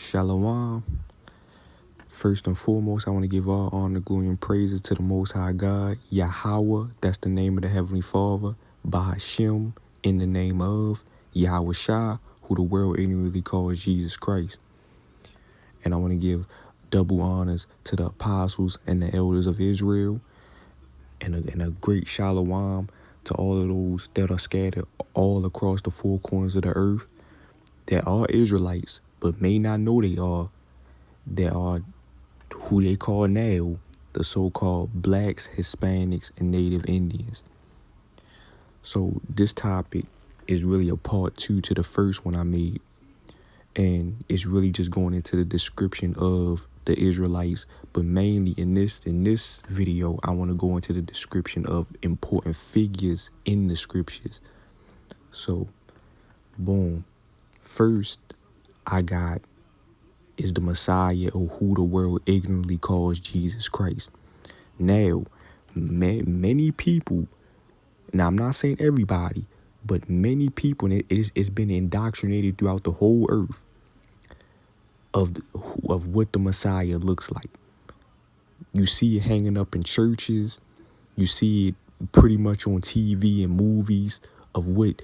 Shalom. First and foremost, I want to give all honor, glory, and praises to the Most High God, Yahweh, that's the name of the Heavenly Father, Bahashem, in the name of Yahweh Shah, who the world ignorantly calls Jesus Christ. And I want to give double honors to the apostles and the elders of Israel, and a great shalom to all of those that are scattered all across the four corners of the earth that are Israelites, but may not know they are. That are who they call now the so-called blacks, Hispanics, and Native Indians. So this topic is really a part 2 to the first one I made. And it's really just going into the description of the Israelites. But mainly in this video, I want to go into the description of important figures in the scriptures. So, boom. First, I got is the Messiah, or who the world ignorantly calls Jesus Christ. Now, many people, now I'm not saying everybody, but many people, and it's been indoctrinated throughout the whole earth of what the Messiah looks like. You see it hanging up in churches. You see it pretty much on TV and movies of what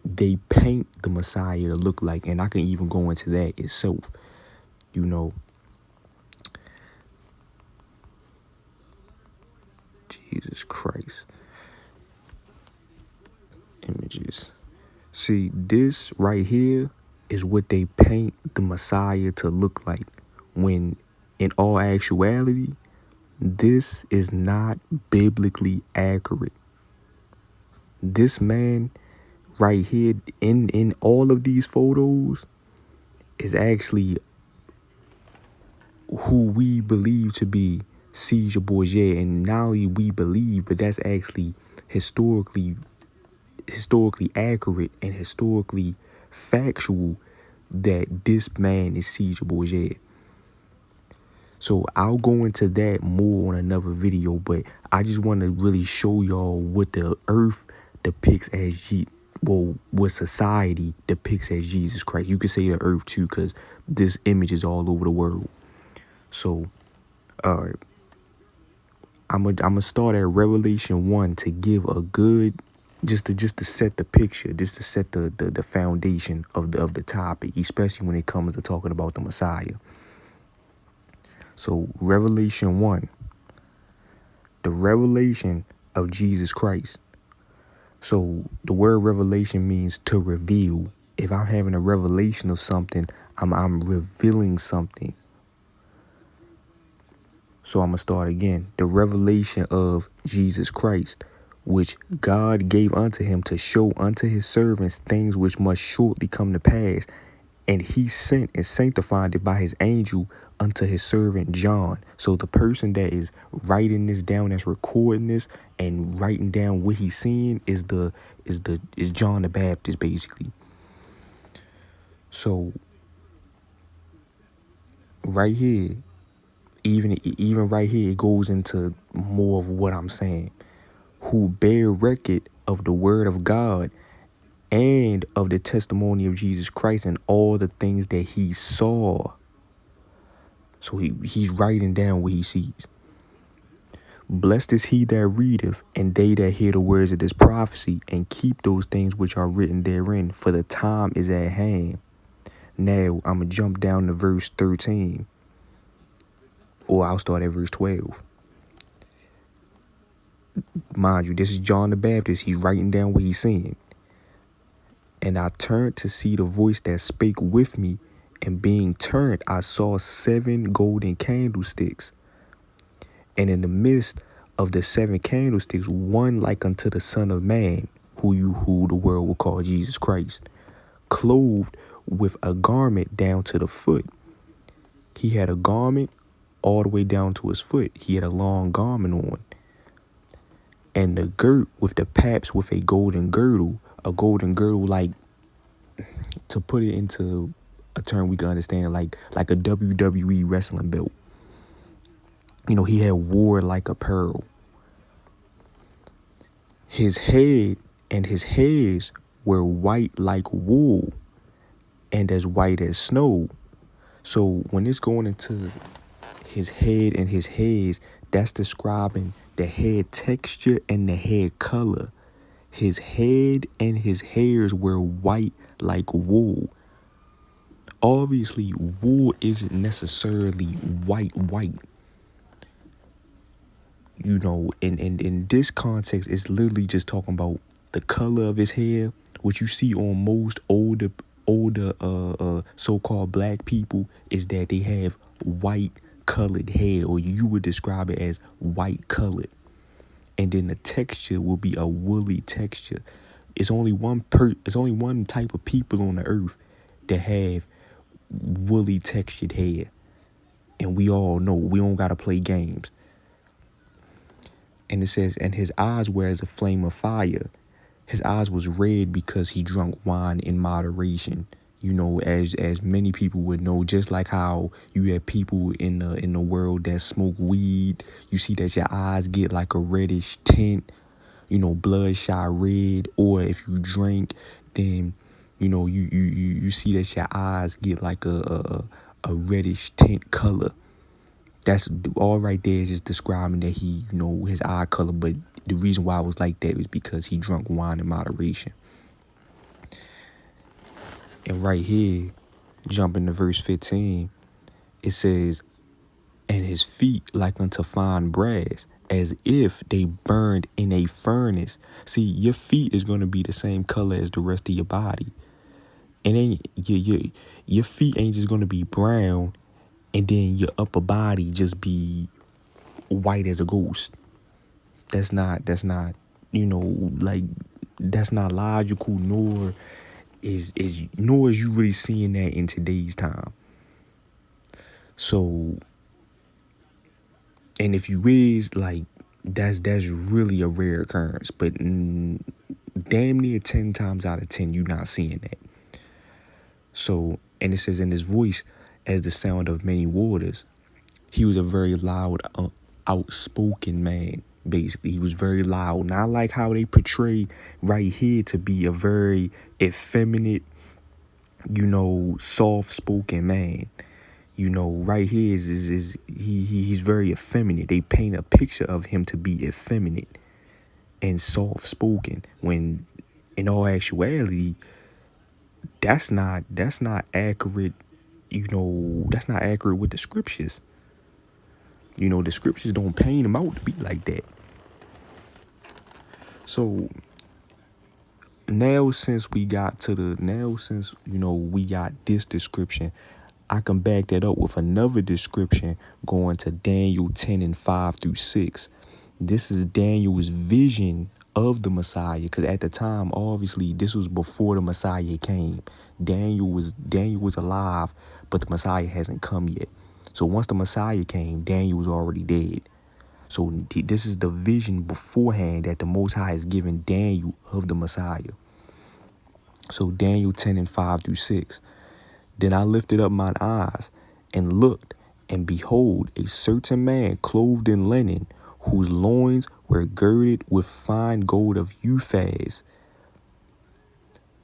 they paint the Messiah to look like. And I can even go into that itself. You know, Jesus Christ. Images. See, this right here is what they paint the Messiah to look like, when in all actuality, this is not biblically accurate. This man right here in all of these photos is actually who we believe to be Caesar Borgia. And not only we believe, but that's actually historically accurate and historically factual that this man is Caesar Borgia. So I'll go into that more on another video, but I just want to really show y'all what the earth depicts as what society depicts as Jesus Christ. You could say the earth too, because this image is all over the world. So, I'm gonna start at Revelation 1 to give a good, just to set the picture, just to set the foundation of the topic, especially when it comes to talking about the Messiah. So Revelation 1, the revelation of Jesus Christ. So the word revelation means to reveal. If I'm having a revelation of something, I'm revealing something. So I'm going to start again. The revelation of Jesus Christ, which God gave unto him to show unto his servants things which must shortly come to pass. And he sent and sanctified it by his angel unto his servant John. So the person that is writing this down, that's recording this and writing down what he's seeing, is John the Baptist, basically. So right here, even right here, it goes into more of what I'm saying. Who bear record of the word of God and of the testimony of Jesus Christ and all the things that he saw. So he's writing down what he sees. Blessed is he that readeth, and they that hear the words of this prophecy, and keep those things which are written therein, for the time is at hand. Now, I'm going to jump down to verse 13. Or I'll start at verse 12. Mind you, this is John the Baptist. He's writing down what he's seeing. And I turned to see the voice that spake with me, and being turned, I saw 7 golden candlesticks. And in the midst of the 7 candlesticks, one like unto the Son of Man, who the world will call Jesus Christ, clothed with a garment down to the foot. He had a garment all the way down to his foot. He had a long garment on. And the girt with the paps with a golden girdle like, to put it into a term we can understand, like a WWE wrestling belt. You know, he had wore like a pearl. His head and his hairs were white like wool, and as white as snow. So when it's going into his head and his hairs, that's describing the head texture and the hair color. His head and his hairs were white like wool. Obviously, wool isn't necessarily white. You know, in this context, it's literally just talking about the color of his hair. What you see on most older so-called black people is that they have white colored hair, or you would describe it as white colored. And then the texture will be a woolly texture. It's only one type of people on the earth that have woolly textured hair. And we all know we don't gotta play games. And it says, and his eyes were as a flame of fire. His eyes was red because he drunk wine in moderation. You know, as many people would know, just like how you have people in the world that smoke weed, you see that your eyes get like a reddish tint, you know, bloodshot red. Or if you drink, then you know you see that your eyes get like a reddish tint color. That's all right there is just describing that he, you know, his eye color. But the reason why I was like that is because he drunk wine in moderation. And right here, jumping to verse 15, it says, and his feet like unto fine brass, as if they burned in a furnace. See, your feet is going to be the same color as the rest of your body. And then your feet ain't just going to be brown, and then your upper body just be white as a ghost. That's not, you know, like, that's not logical, nor is you really seeing that in today's time. So, and if you is, like, that's really a rare occurrence. But damn near 10 times out of 10, you're not seeing that. So, and it says, in his voice as the sound of many waters. He was a very loud, outspoken man. Basically, he was very loud. Not like how they portray right here to be a very effeminate, you know, soft-spoken man. You know, right here is he's very effeminate. They paint a picture of him to be effeminate and soft-spoken, when in all actuality, that's not accurate. You know, that's not accurate with the scriptures. You know, the scriptures don't paint him out to be like that. So since we got this description, I can back that up with another description going to Daniel 10 and 5 through 6. This is Daniel's vision of the Messiah, because at the time, obviously, this was before the Messiah came. Daniel was alive, but the Messiah hasn't come yet. So once the Messiah came, Daniel was already dead. So this is the vision beforehand that the Most High has given Daniel of the Messiah. So Daniel 10 and 5 through 6. Then I lifted up mine eyes and looked, and behold, a certain man clothed in linen, whose loins were girded with fine gold of Uphaz.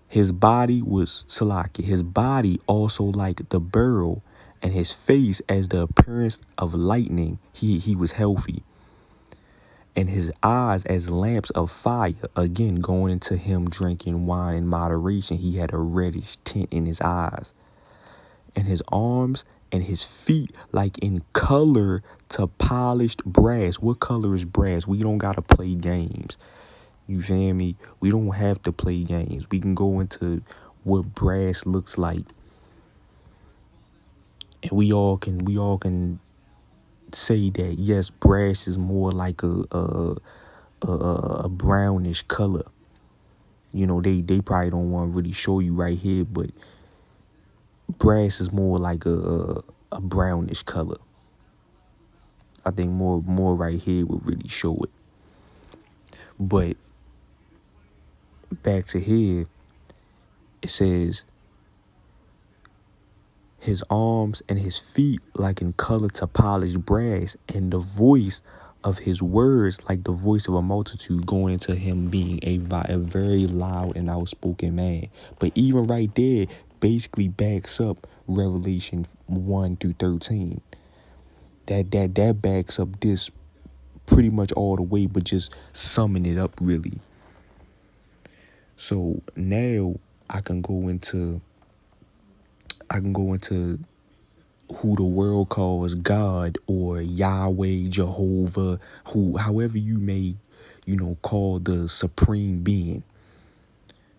His body was Salaki. His body also like the beryl, and his face as the appearance of lightning. He was healthy. And his eyes as lamps of fire. Again, going into him drinking wine in moderation, he had a reddish tint in his eyes. And his arms and his feet like in color to polished brass. What color is brass? We don't gotta play games. You feel me? We don't have to play games. We can go into what brass looks like. And we all can say that yes, brass is more like a brownish color. You know, they probably don't want to really show you right here, but brass is more like a brownish color. I think more right here would really show it. But back to here, it says his arms and his feet like in color to polished brass, and the voice of his words like the voice of a multitude, going into him being a very loud and outspoken man. But even right there, basically backs up Revelation 1 through 13. That backs up this pretty much all the way, but just summing it up really. So now I can go into who the world calls God or Yahweh, Jehovah, however you may, call the supreme being,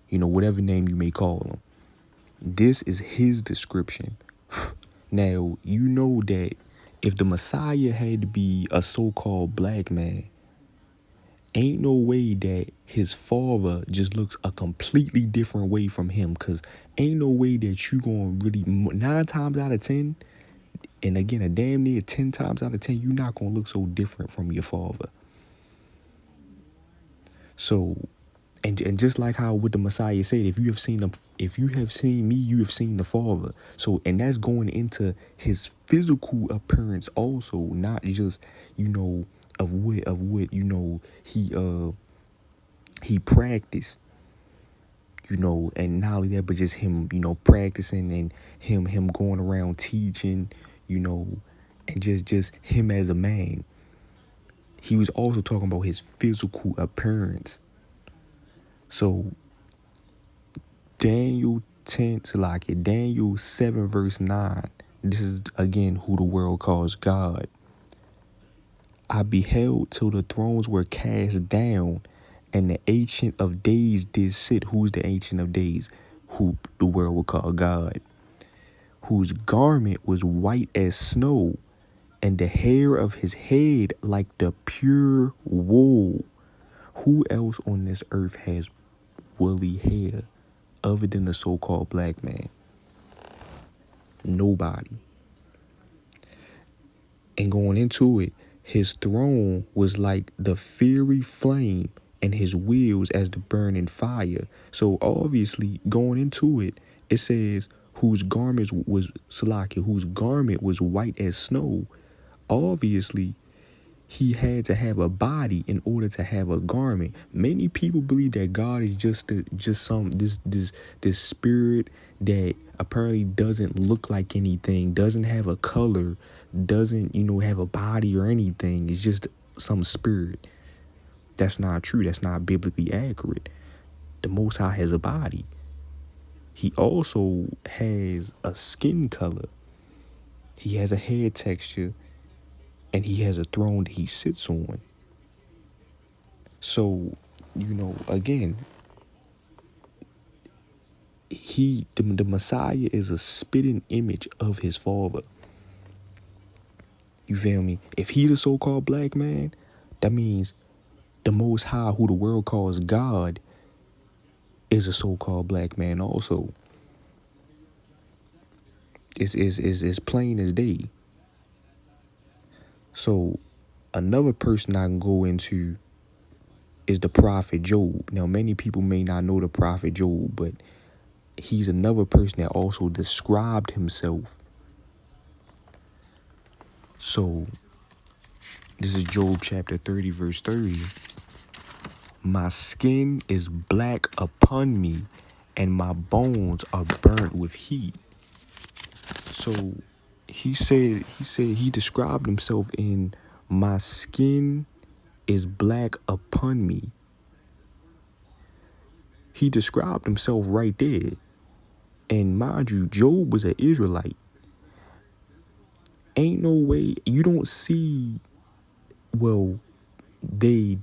whatever name you may call him. This is his description. Now, you know that if the Messiah had to be a so-called black man, ain't no way that his father just looks a completely different way from him, because ain't no way that you gonna really, 9 times out of 10, and again, a damn near 10 times out of 10, you're not going to look so different from your father. So, and just like how what the Messiah said, if you have seen me, you have seen the Father. So, and that's going into his physical appearance also, not just, of what, he practiced, and not only that, but just him, practicing, and him going around teaching, and just him as a man. He was also talking about his physical appearance. So Daniel 7 verse 9, this is again who the world calls God. I beheld till the thrones were cast down, and the Ancient of Days did sit. Who's the Ancient of Days? Who the world will call God. Whose garment was white as snow, and the hair of his head like the pure wool. Who else on this earth has woolly hair other than the so-called black man? Nobody. And going into it, his throne was like the fiery flame, and his wheels as the burning fire. So obviously, going into it, it says whose garment was white as snow. Obviously, he had to have a body in order to have a garment. Many people believe that God is just this spirit that apparently doesn't look like anything, doesn't have a color, doesn't have a body or anything. It's just some spirit. That's not true. That's not biblically accurate. The Most High has a body. He also has a skin color. He has a hair texture, and he has a throne that he sits on. So, again, the Messiah is a spitting image of his father. You feel me? If he's a so-called black man, that means the Most High, who the world calls God, is a so-called black man also. It's plain as day. So, another person I can go into is the prophet Job. Now, many people may not know the prophet Job, but he's another person that also described himself. So, this is Job chapter 30, verse 30. My skin is black upon me, and my bones are burnt with heat. So, he described himself in my skin is black upon me. He described himself right there. And mind you, Job was an Israelite. Ain't no way you don't see, well, they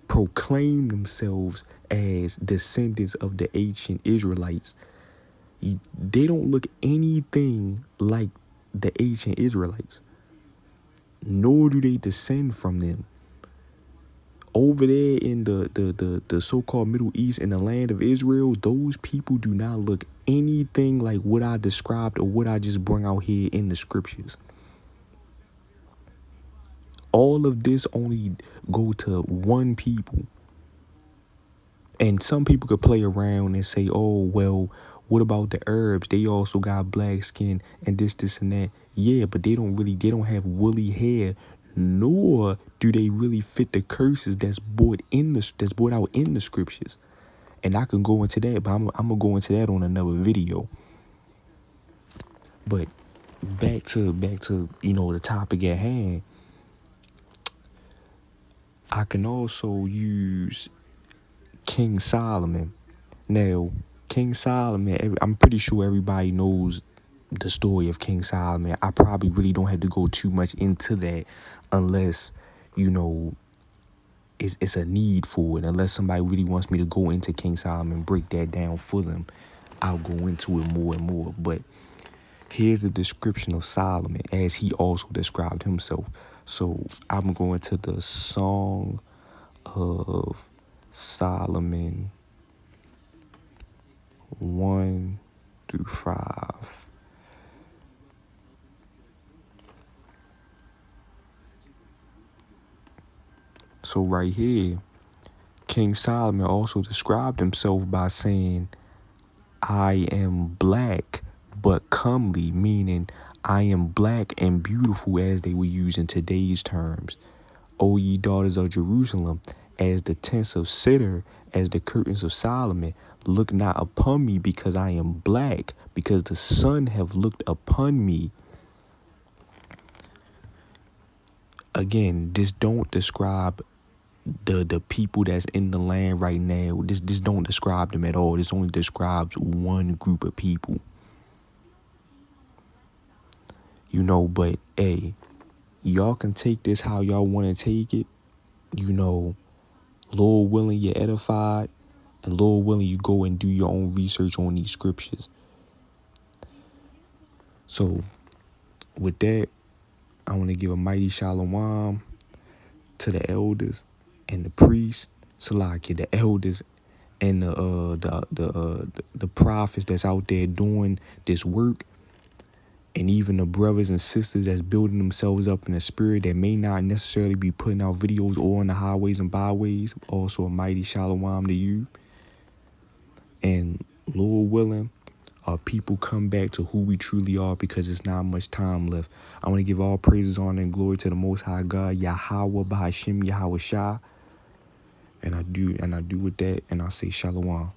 proclaim themselves as descendants of the ancient Israelites. They don't look anything like the ancient Israelites, nor do they descend from them. Over there in the so-called Middle East, in the land of Israel, those people do not look anything like what I described or what I just bring out here in the scriptures. All of this only go to one people. And some people could play around and say, oh, well, what about the Arabs? They also got black skin and this and that. Yeah, but they don't have woolly hair, nor do they really fit the curses that's brought out in the scriptures. And I can go into that, but I'm gonna go into that on another video. But back to the topic at hand. I can also use King Solomon. Now, King Solomon, I'm pretty sure everybody knows the story of King Solomon. I probably really don't have to go too much into that unless, it's a need for it. Unless somebody really wants me to go into King Solomon and break that down for them, I'll go into it more and more. But here's a description of Solomon as he also described himself. So I'm going to the Song of Solomon 1-5. So right here, King Solomon also described himself by saying, I am black but comely, meaning I am black and beautiful as they would use in today's terms. O ye daughters of Jerusalem, as the tents of cedar, as the curtains of Solomon, look not upon me because I am black, because the sun have looked upon me. Again, this don't describe the people that's in the land right now. This don't describe them at all. This only describes one group of people. But hey, y'all can take this how y'all want to take it. Lord willing, you're edified, and Lord willing, you go and do your own research on these scriptures. So with that, I want to give a mighty shalom to the elders and the priests, Salaki, the elders and the prophets that's out there doing this work, and even the brothers and sisters that's building themselves up in the spirit that may not necessarily be putting out videos or on the highways and byways. Also a mighty shalom to you. And Lord willing, our people come back to who we truly are, because there's not much time left. I want to give all praises, honor, and glory to the Most High God, Yahweh, Bahashim, Yahweh Shah. And I do with that, and I say shalom.